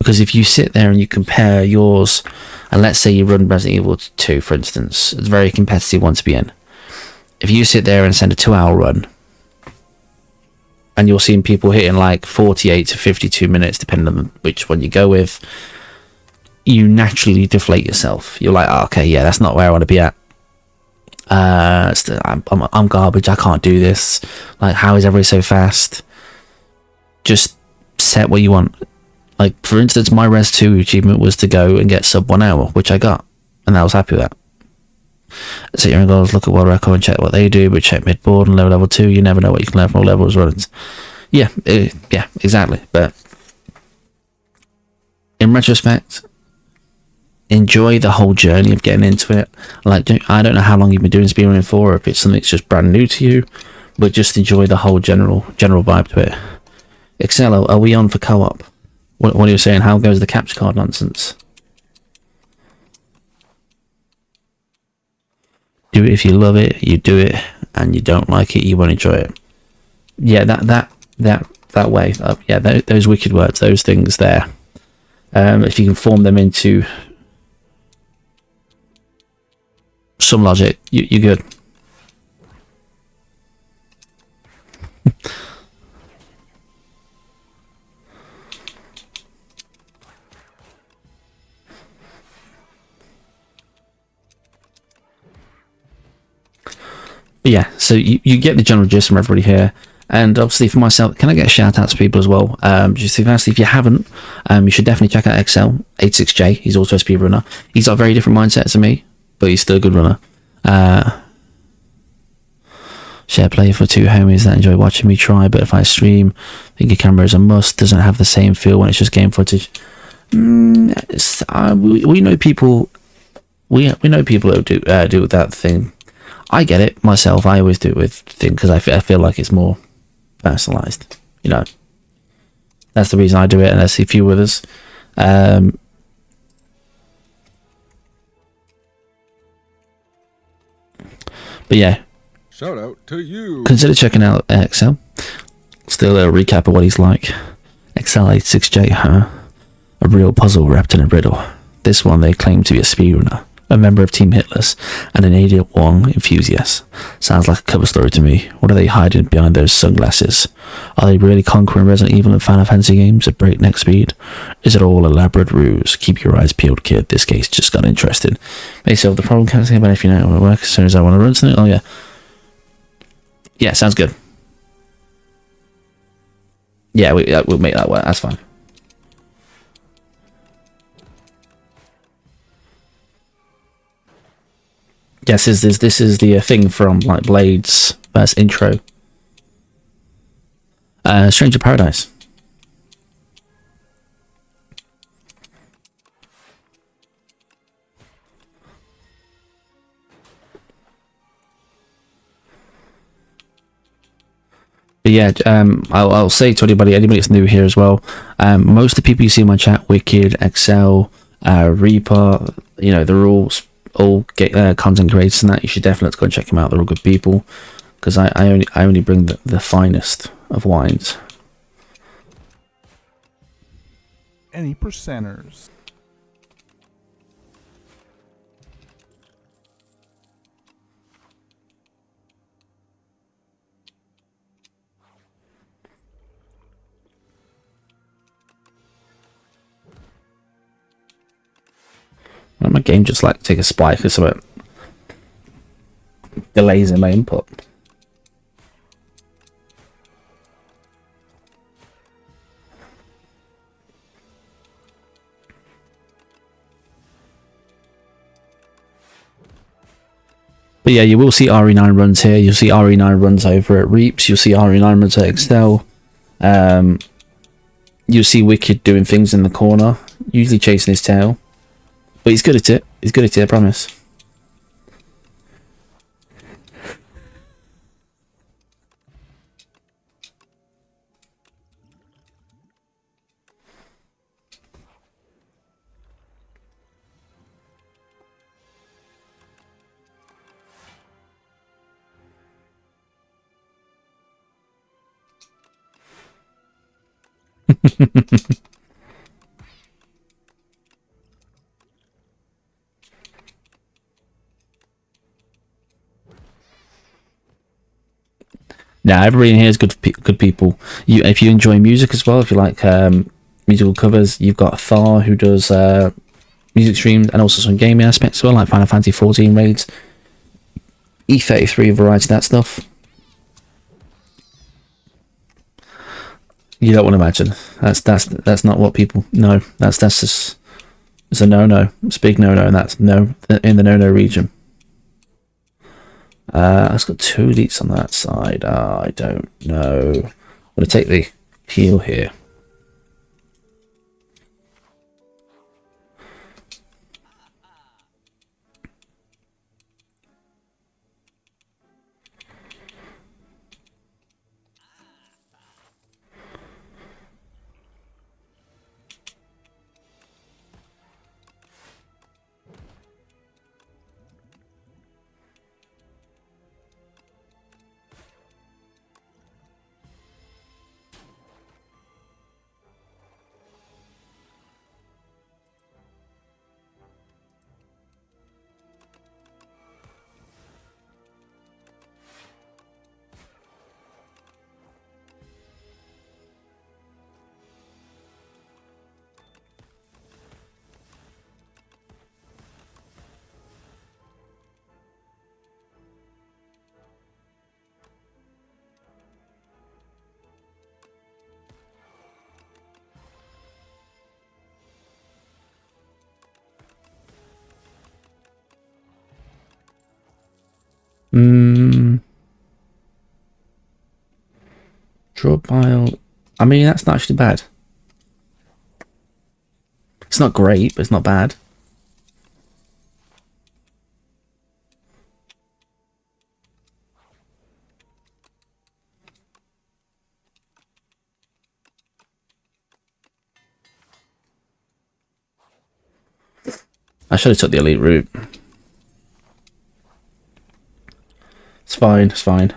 Because if you sit there and you compare yours, and let's say you run Resident Evil 2, for instance, it's a very competitive one to be in. If you sit there and send a 2-hour run, and you're seeing people hitting like 48 to 52 minutes, depending on which one you go with, you naturally deflate yourself. You're like, oh, okay, yeah, that's not where I want to be at. I'm garbage. I can't do this. Like, how is everybody so fast? Just set what you want. Like, for instance, my Res 2 achievement was to go and get sub 1 hour, which I got, and I was happy with that. Set your own goals, look at world record and check what they do, but check mid-board and level 2. You never know what you can learn from all levels runs. Yeah, yeah, exactly. But in retrospect, enjoy the whole journey of getting into it. Like, I don't know how long you've been doing speedrunning for, or if it's something that's just brand new to you, but just enjoy the whole general vibe to it. Excel, are we on for co-op? What are you saying? How goes the capture card nonsense? Do it if you love it, you do it, and you don't like it, you won't enjoy it. Yeah, that way. Yeah, those wicked words, those things there. If you can form them into some logic, you're good. But yeah, so you get the general gist from everybody here. And obviously for myself, can I get a shout out to people as well? Just if you haven't, you should definitely check out XL86J. He's also a speedrunner. He's got a very different mindset to me, but he's still a good runner. Share play for 2 homies that enjoy watching me try, but if I stream, I think a camera is a must. Doesn't have the same feel when it's just game footage. We know people. We know people who do that thing. I get it myself. I always do it with things because I feel like it's more personalized. You know, that's the reason I do it, and I see a few others. But yeah, shout out to you. Consider checking out XL. Still a recap of what he's like. XL86J, huh? A real puzzle wrapped in a riddle. This one they claim to be a speedrunner, a member of Team Hitless, and an Idiot Wong enthusiast. Sounds like a cover story to me. What are they hiding behind those sunglasses? Are they really conquering Resident Evil and Final Fantasy games at breakneck speed? Is it all elaborate ruse? Keep your eyes peeled, kid. This case just got interesting. May solve the problem, can't say about if you know it will work as soon as I want to run something. Oh yeah. Yeah, sounds good. Yeah, we'll make that work. That's fine. Yes, this is the thing from like Blade's first intro. Stranger Paradise. But yeah, I'll say to anybody that's new here as well. Most of the people you see in my chat, Wicked, Excel, Reaper, you know, they're all get content creators and that. You should definitely go and check them out. They're all good people, because I only bring the finest of wines. Any percenters? My game just like take a spike because of it delays in my input. But yeah, you will see RE9 runs here. You'll see RE9 runs over at Reaps. You'll see RE9 runs at Excel. You'll see Wicked doing things in the corner, usually chasing his tail. But he's good at it. He's good at it, I promise. Now, everybody in here is good people. If you enjoy music as well, if you like musical covers, you've got Thar who does music streams and also some gaming aspects as well, like Final Fantasy 14 raids, E33, variety of that stuff. You don't want to imagine. That's not what people know. That's just it's a no. It's a big no, and that's no in the no region. It's got 2 elites on that side. I don't know. I'm gonna take the heal here. Draw pile. I mean, that's not actually bad. It's not great, but it's not bad. I should have took the elite route. It's fine, it's fine.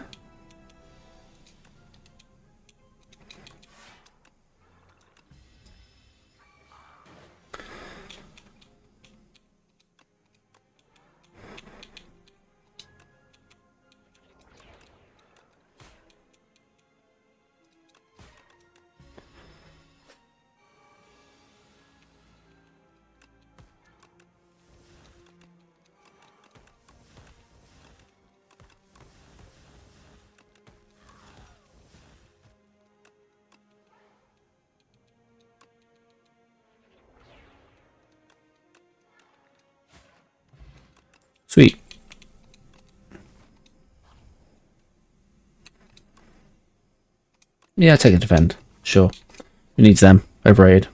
Sweet. Yeah, take a defend. Sure. Who needs them? Overrated.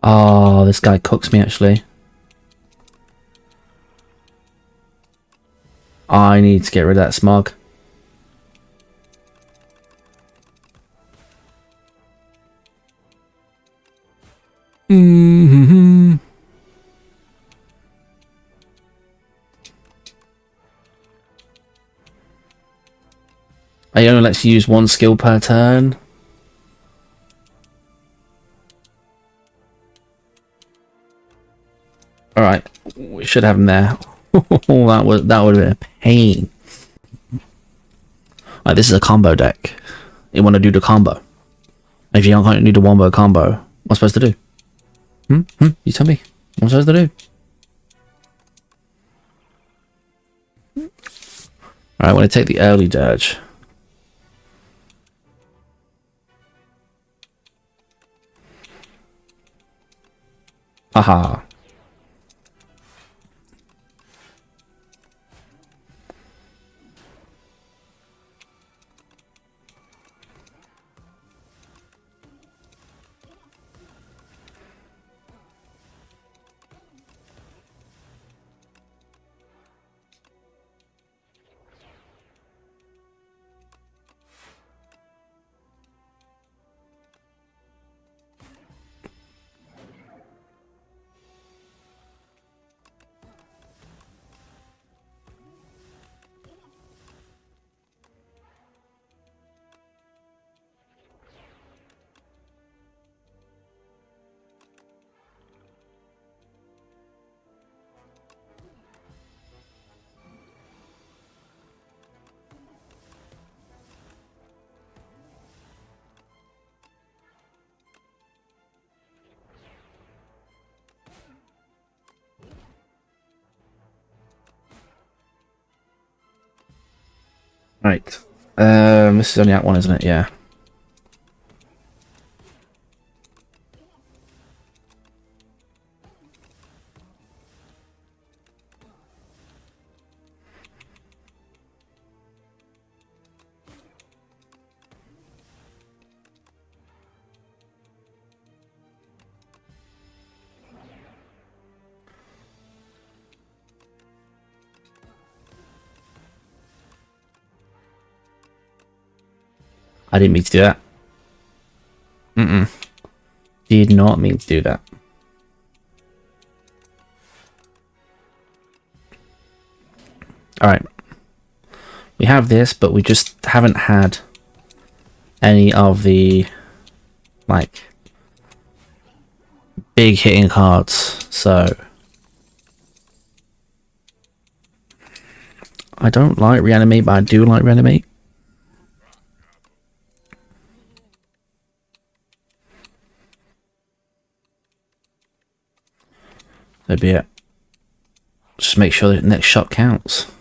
Oh, this guy cooks me actually. I need to get rid of that smog. I only lets you use 1 skill per turn. Alright, we should have him there. that would have been a pain. Like, this is a combo deck. You want to do the combo. If you don't do the wombo combo, what am I supposed to do? You tell me. What am I supposed to do? Alright, I want to take the early dirge. Haha. Right. This is only Act 1, isn't it? Yeah. I didn't mean to do that. Did not mean to do that. Alright. We have this, but we just haven't had any of the, like, big hitting cards, so... I don't like Reanimate, but I do like Reanimate. So be it. Just make sure that the next shot counts.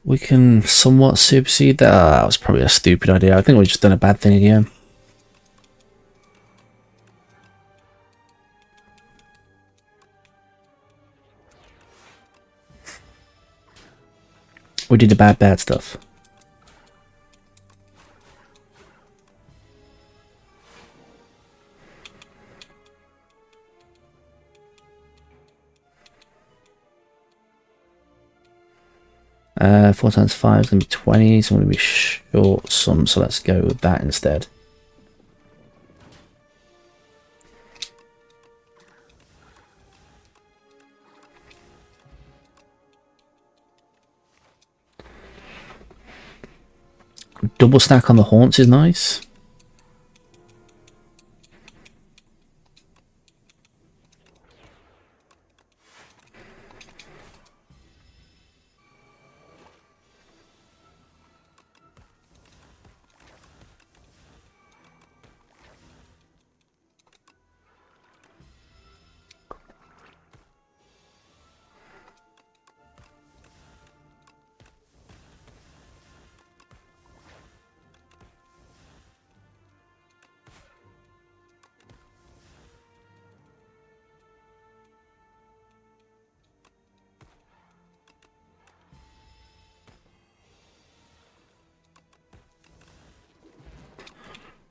We can somewhat supersede that. Oh, that was probably a stupid idea. I think we've just done a bad thing again. We did the bad stuff. Four times 5 is going to be 20, so I'm going to be short some, so let's go with that instead. Double stack on the haunts is nice.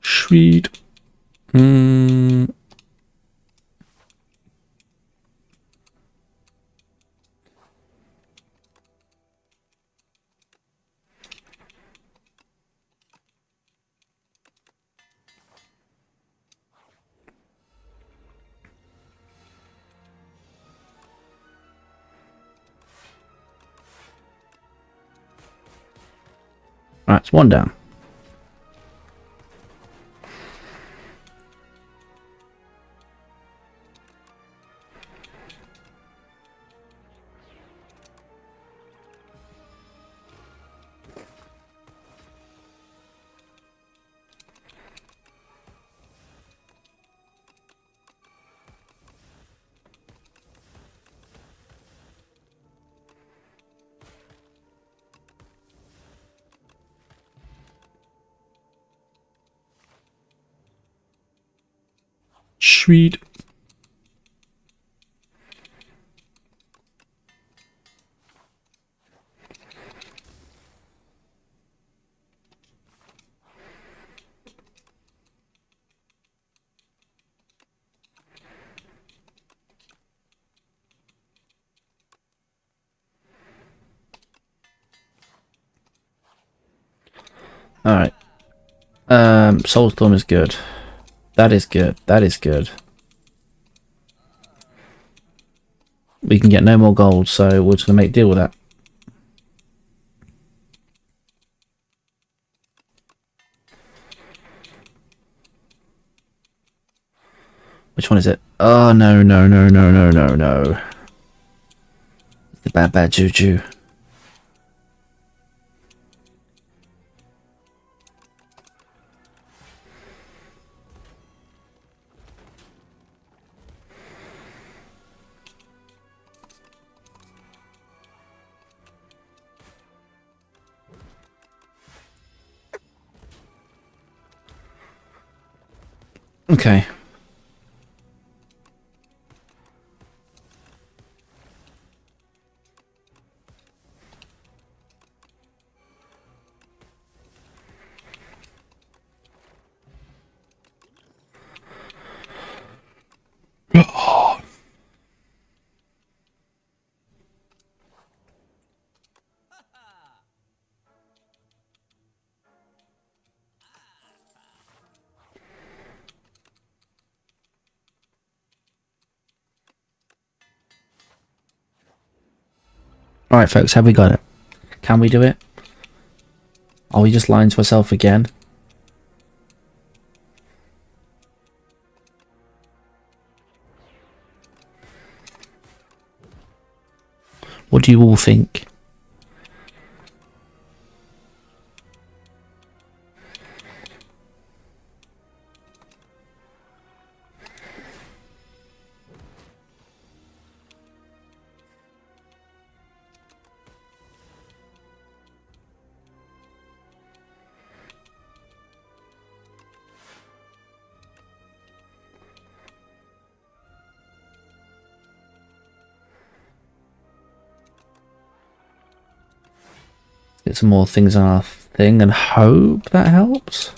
Sweet. Right, it's one down. Sweet. Alright. Soulstorm is good. That is good. That is good. We can get no more gold, so we're just going to make deal with that. Which one is it? Oh, no, no, no, no, no, no, no. The bad, bad juju. Okay. Alright, folks, have we got it? Can we do it? Are we just lying to ourselves again? What do you all think? Get some more things on our thing and hope that helps.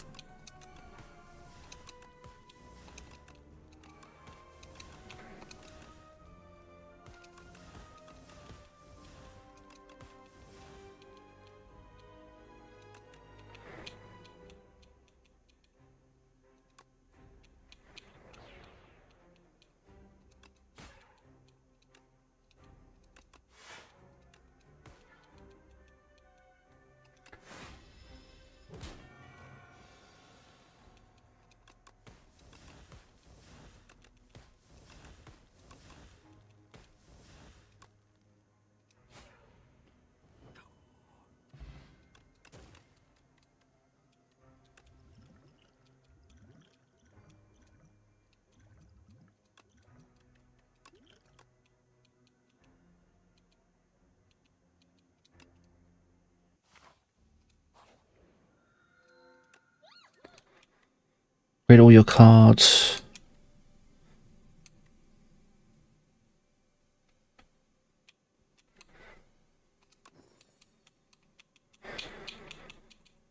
Read all your cards.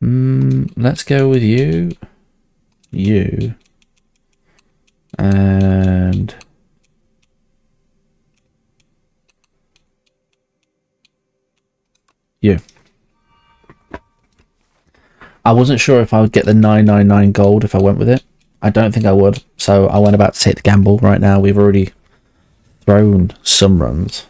Let's go with you. You. And... you. I wasn't sure if I would get the 999 gold if I went with it. I don't think I would. So I went about to take the gamble. Right now we've already thrown some runs.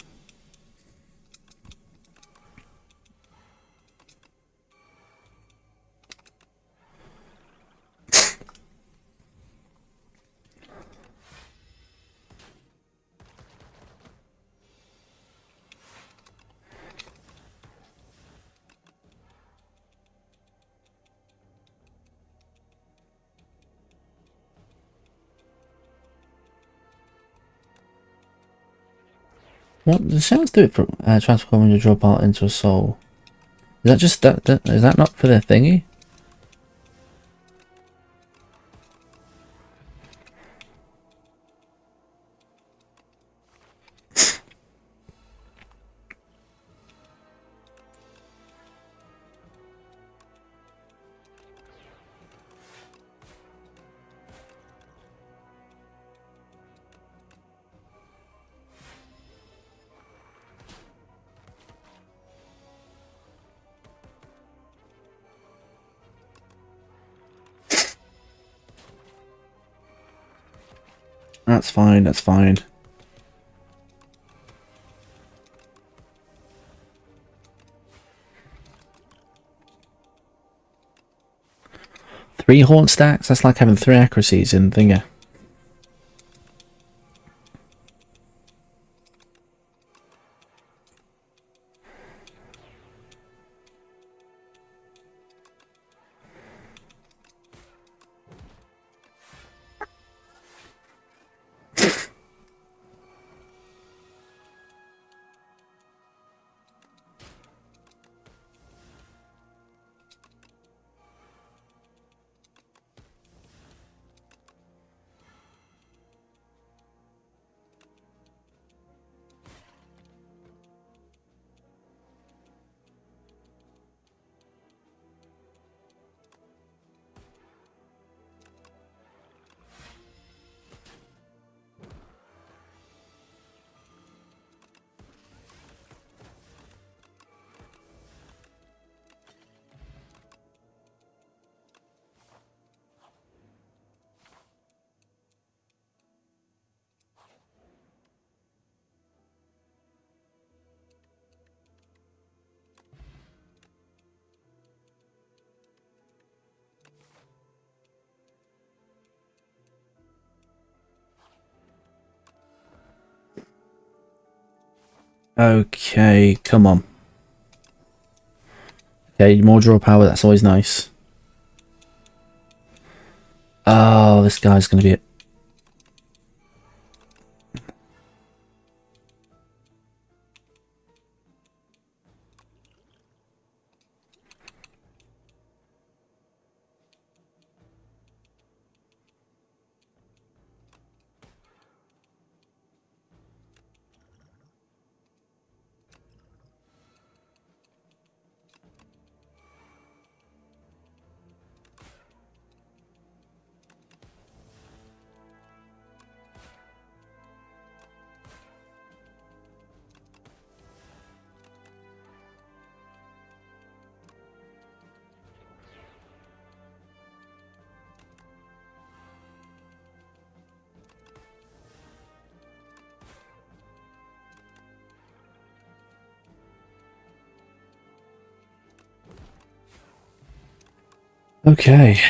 What? The sounds do it for transforming your draw part into a soul. Is that just that? Is that not for the thingy? That's fine, that's fine. Three haunt stacks? That's like having 3 accuracies in Thinger. Okay, come on. Okay, more draw power, that's always nice. Oh, this guy's gonna be it. Okay.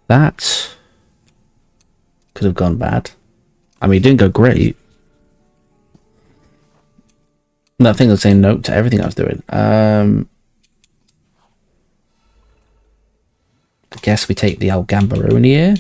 That could have gone bad. I mean, it didn't go great. That thing was saying no to everything I was doing. I guess we take the Algambaroni here.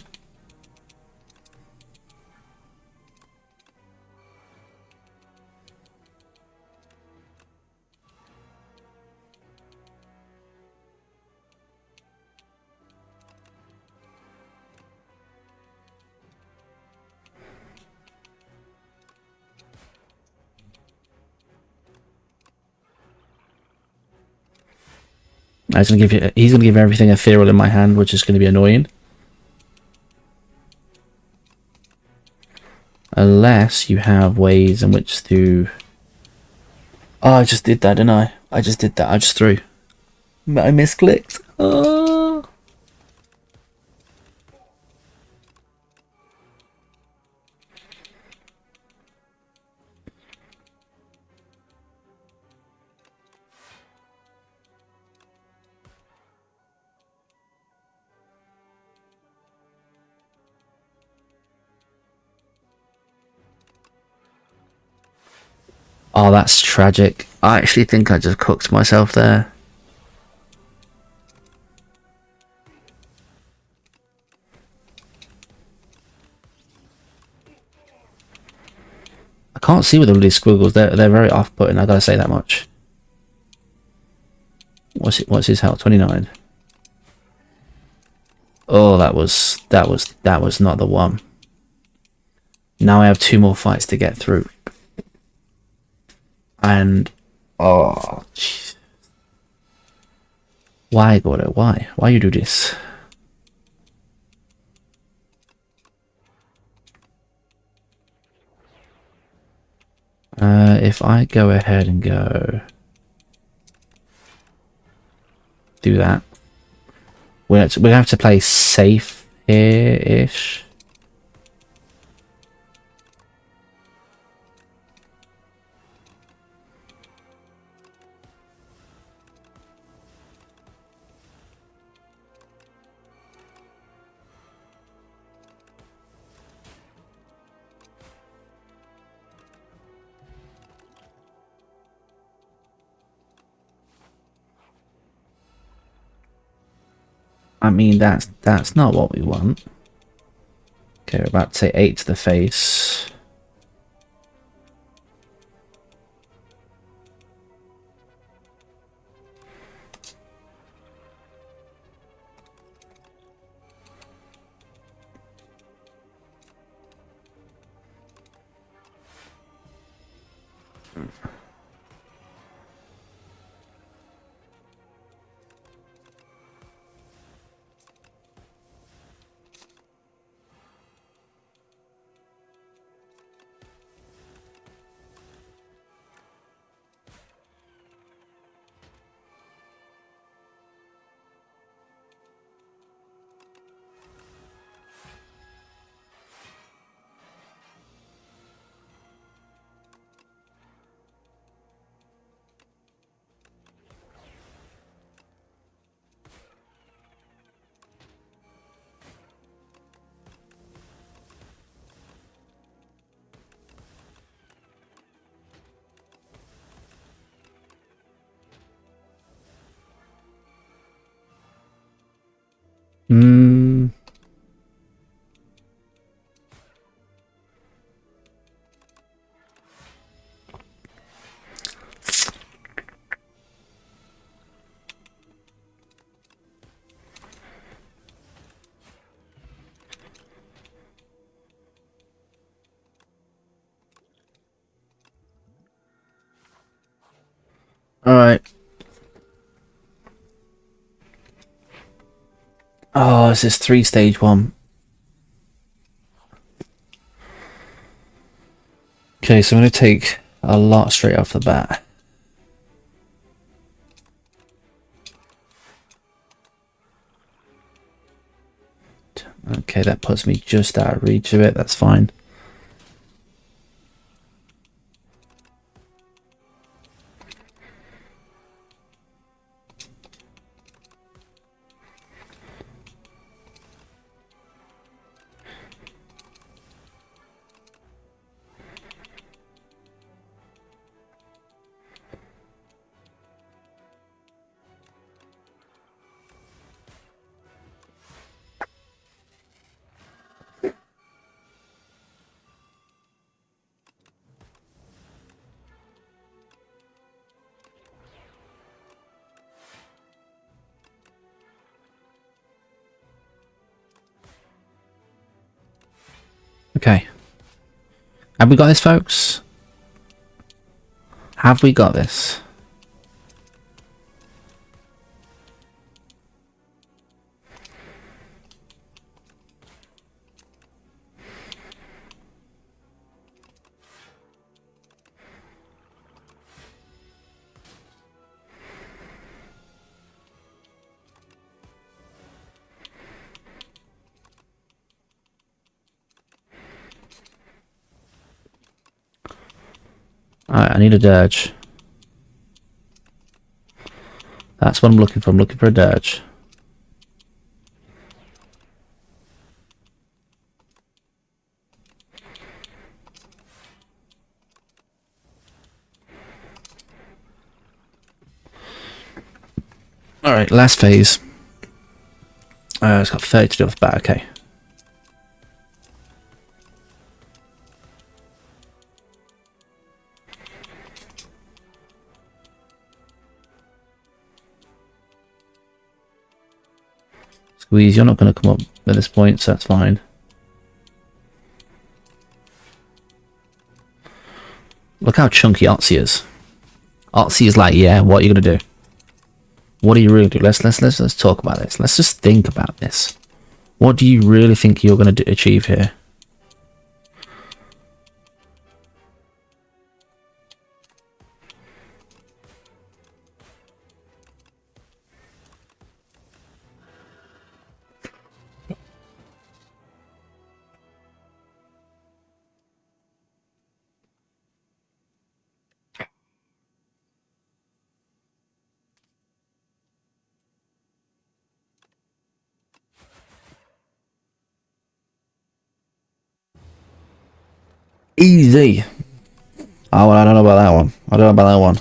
He's gonna give everything ethereal in my hand, which is gonna be annoying. Unless you have ways in which to... Oh, I just did that, didn't I? I just did that. I just threw. But I misclicked. Oh. Oh, that's tragic. I actually think I just cooked myself there. I can't see with all these squiggles. They're very off-putting. I gotta say that much. What's his health? 29. Oh, that was not the one. Now I have 2 more fights to get through. And oh, jeez. Why, Gordo? Why? Why you do this? If I go ahead and go do that, we have to play safe here-ish. I mean, that's not what we want. Okay, we're about to say 8 to the face. Hmm. All right. Oh, this is 3-stage one. Okay, so I'm going to take a lot straight off the bat. Okay, that puts me just out of reach of it. That's fine. Okay. Have we got this, folks? Have we got this? Alright, I need a dirge. That's what I'm looking for. I'm looking for a dirge. Alright, last phase. It's got 30 to do off the bat, okay. Squeeze, you're not going to come up at this point, so that's fine. Look how chunky Otzi is. Otzi is like, yeah, what are you going to do? What do you really do? Let's talk about this. Let's just think about this. What do you really think you're going to achieve here? Easy. Oh, well, I don't know about that one. I don't know about that one.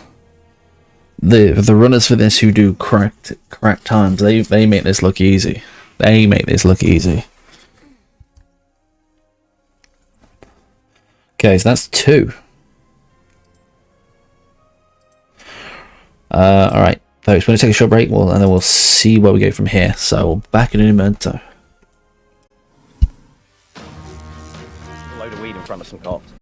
The runners for this who do correct times, they make this look easy. They make this look easy. Okay, so that's 2. Alright, folks, we're going to take a short break, and then we'll see where we go from here. So, back in a momento. A load of weed in front of some cops.